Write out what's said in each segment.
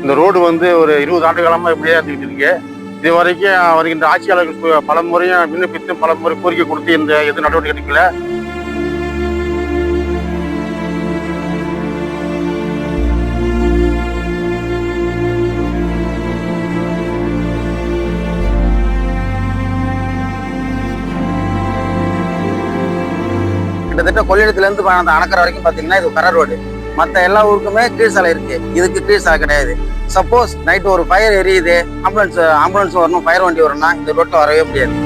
இந்த ரோடு வந்து ஒரு 20 ஆண்டு காலமாக இப்படியே இருந்துகிட்டு இருக்கு. இது வரைக்கும் வருகின்ற ஆட்சியாளர்கள் பல முறையும் விண்ணப்பித்து பல முறை கோரிக்கை கொடுத்து இந்த எது நடவடிக்கை எடுக்கல. கிட்டத்தட்ட கொள்ளிடத்துலேருந்து அந்த அணக்கரை வரைக்கும் பார்த்தீங்கன்னா இது கரை ரோடு. மற்ற எல்லா ஊருக்குமே கீழ் சாலை இருக்கு, இதுக்கு கீழ் சாலை கிடையாது. சப்போஸ் நைட்டு ஒரு ஃபயர் எரியுது, ஆம்புலன்ஸ் வரணும், ஃபயர் வண்டி வரணும்னா இந்த ரோட்டில் வரவே முடியாது.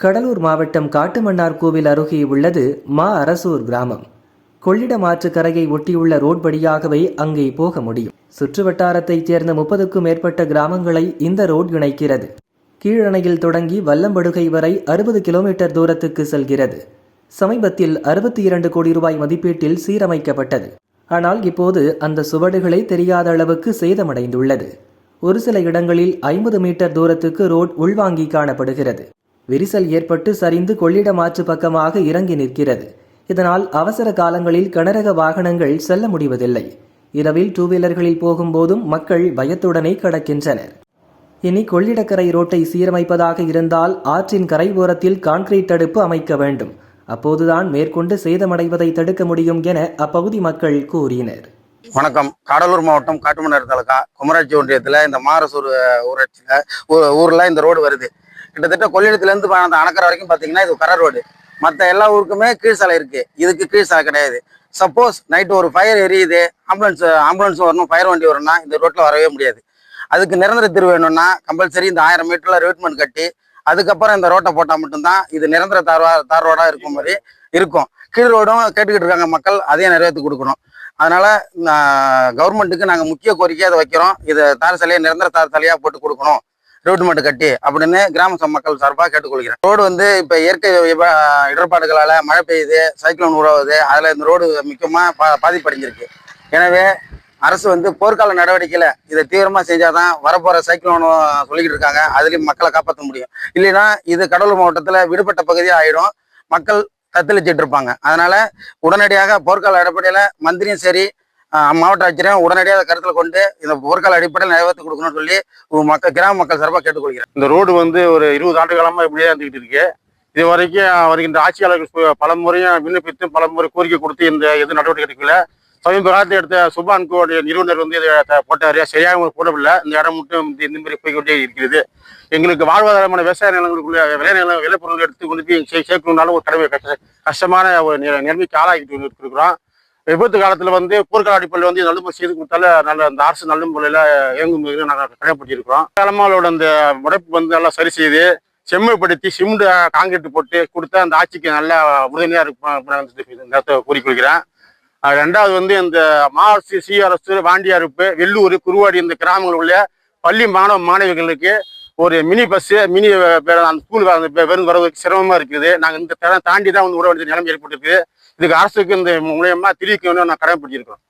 கடலூர் மாவட்டம் காட்டுமன்னார்கோவில் அருகே உள்ளது மா அரசூர் கிராமம். கொள்ளிடம் ஆற்று கரையை ஒட்டியுள்ள ரோட் வழியாகவே அங்கே போக முடியும். சுற்று வட்டாரத்தைச் சேர்ந்த 30க்கும் மேற்பட்ட கிராமங்களை இந்த ரோட் இணைக்கிறது. கீழணையில் தொடங்கி வல்லம்படுகை வரை 60 கிலோமீட்டர் தூரத்துக்கு செல்கிறது. சமீபத்தில் 62 கோடி ரூபாய் மதிப்பீட்டில் சீரமைக்கப்பட்டது. ஆனால் இப்போது அந்த சுவடுகளை தெரியாத அளவுக்கு சேதமடைந்துள்ளது. ஒரு சில இடங்களில் 50 மீட்டர் தூரத்துக்கு ரோட் உள்வாங்கி காணப்படுகிறது. விரிசல் ஏற்பட்டு சரிந்து கொள்ளிடம் ஆற்று பக்கமாக இறங்கி நிற்கிறது. இதனால் அவசர காலங்களில் கனரக வாகனங்கள் செல்ல முடிவதில்லை. இரவில் டூ வீலர்களில் போகும்போதும் மக்கள் பயத்துடனே கடக்கின்றனர். இனி கொள்ளிடக்கரை ரோட்டை சீரமைப்பதாக இருந்தால் ஆற்றின் கரை ஓரத்தில் கான்கிரீட் தடுப்பு அமைக்க வேண்டும். அப்போதுதான் மேற்கொண்டு சேதமடைவதை தடுக்க முடியும் என அப்பகுதி மக்கள் கூறினர். வணக்கம். கடலூர் மாவட்டம் காட்டுமன்னார் தாலுகா குமராட்சி ஒன்றியத்தில் இந்த மாரசூர் ஊரில் இந்த ரோடு வருது. கிட்டத்தட்ட கொள்ளிடத்துலேருந்து அந்த அணக்கரை வரைக்கும் பார்த்தீங்கன்னா இது கரை ரோடு. மற்ற எல்லா ஊருக்குமே கீழ் சாலை இருக்கு, இதுக்கு கீழ் சாலை கிடையாது. சப்போஸ் நைட்டு ஒரு ஃபயர் எரியுது, ஆம்புலன்ஸ் வரணும், ஃபயர் வண்டி வரணும்னா இந்த ரோட்டில் வரவே முடியாது. அதுக்கு நிரந்தர தீர்வு வேணும்னா கம்பல்சரி இந்த 1000 மீட்டர்ல ரிவர்ட்மெண்ட் கட்டி அதுக்கப்புறம் இந்த ரோட்டை போட்டால் மட்டும்தான் இது நிரந்தர தார் ரோடாக இருக்கும் மாதிரி இருக்கும். கீழ் ரோடும் கேட்டுக்கிட்டு இருக்காங்க மக்கள், அதையும் நிறைவேற்றி கொடுக்கணும். அதனால கவர்மெண்ட்டுக்கு நாங்கள் முக்கிய கோரிக்கையை அதை வைக்கிறோம். இதை தார் சாலையை நிரந்தர தார் சாலையாக போட்டு கொடுக்கணும், ரோடு கட்டி அப்படின்னு கிராம மக்கள் சார்பாக கேட்டுக்கொள்கிறேன். ரோடு வந்து இப்போ இயற்கை இடர்பாடுகளால் மழை பெய்யுது, சைக்ளோன் உருவாகுது, அதில் இந்த ரோடு முக்கியமாக பாதிப்படைஞ்சிருக்கு. எனவே அரசு வந்து போர்க்கால நடவடிக்கையில் இதை தீவிரமாக செஞ்சாதான் வரப்போகிற சைக்ளோன் சொல்லிக்கிட்டு இருக்காங்க, அதுலேயும் மக்களை காப்பாற்ற முடியும். இல்லைன்னா இது கடலூர் மாவட்டத்தில் விடுபட்ட பகுதியாக ஆகிடும், மக்கள் தத்தளிச்சிட்டு இருப்பாங்க. அதனால உடனடியாக போர்க்கால அடிப்படையில் மந்திரியும் சரி மாவட்ட ஆட்சியரையும் உடனடியாக கருத்தில் கொண்டு இந்த போர்க்கால அடிப்படையில் நிறைவேற்றி கொடுக்கணும்னு சொல்லி கிராம மக்கள் சார்பாக கேட்டுக்கொள்கிறேன். இந்த ரோடு வந்து ஒரு 20 ஆண்டு காலமாக இப்படியே இருந்துகிட்டு இருக்கு. இது வரைக்கும் வருகின்ற ஆட்சியாளர்கள் பல முறையும் விண்ணப்பித்து பல முறை கோரிக்கை கொடுத்து இந்த எது நடவடிக்கை எடுக்கல. சமீப காலத்தில் எடுத்த சுபான்கோடைய நிறுவனர் வந்து இதை போட்டாரு, சரியாக போடவில்லை. இந்த இடம் மட்டும் இந்த மாதிரி போய்கொண்டே இருக்கிறது. எங்களுக்கு வாழ்வாதாரமான விவசாய நிலங்களுக்குள்ள விளைபொருள் எடுத்து கொண்டு போய் சேர்க்கணும்னாலும் ஒரு கடமை கஷ்டமான ஒரு நிலைமைக்கு ஆளாகிட்டு இருக்கிறோம். விபத்து காலத்தில் வந்து போர்க்கால அடிப்படையில் வந்து நல்ல செய்து கொடுத்தால நல்ல அந்த அரசு நல்ல முறையில் இயங்கும் நாங்கள் கடைப்பிடிச்சிருக்கிறோம். காலமாவோட அந்த முறைப்பு வந்து நல்லா சரி செய்து செம்மைப்படுத்தி சிமெண்ட் காங்கிரீட் போட்டு கொடுத்தா அந்த ஆட்சிக்கு நல்ல உறுதுணையாக இருக்கும் கூறிக்கொள்கிறேன். ரெண்டாவது வந்து இந்த மாவட்ட சிஆர்எஸ், வாண்டியாருப்பு, வெள்ளூர், குருவாடி இந்த கிராமங்கள் உள்ள பள்ளி மாணவிகளுக்கு ஒரு மினி பஸ்ஸு அந்த ஸ்கூல் வெறும் வரதுக்கு சிரமமாக இருக்குது. நாங்கள் இந்த தரம் தாண்டி தான் வந்து உறவு நிலைமை ஏற்பட்டிருக்கு. இதுக்கு அரசுக்கு இந்த மூலியமா தெரிவிக்கணும்னு நான் கடமைப்பட்டிருக்கோம்.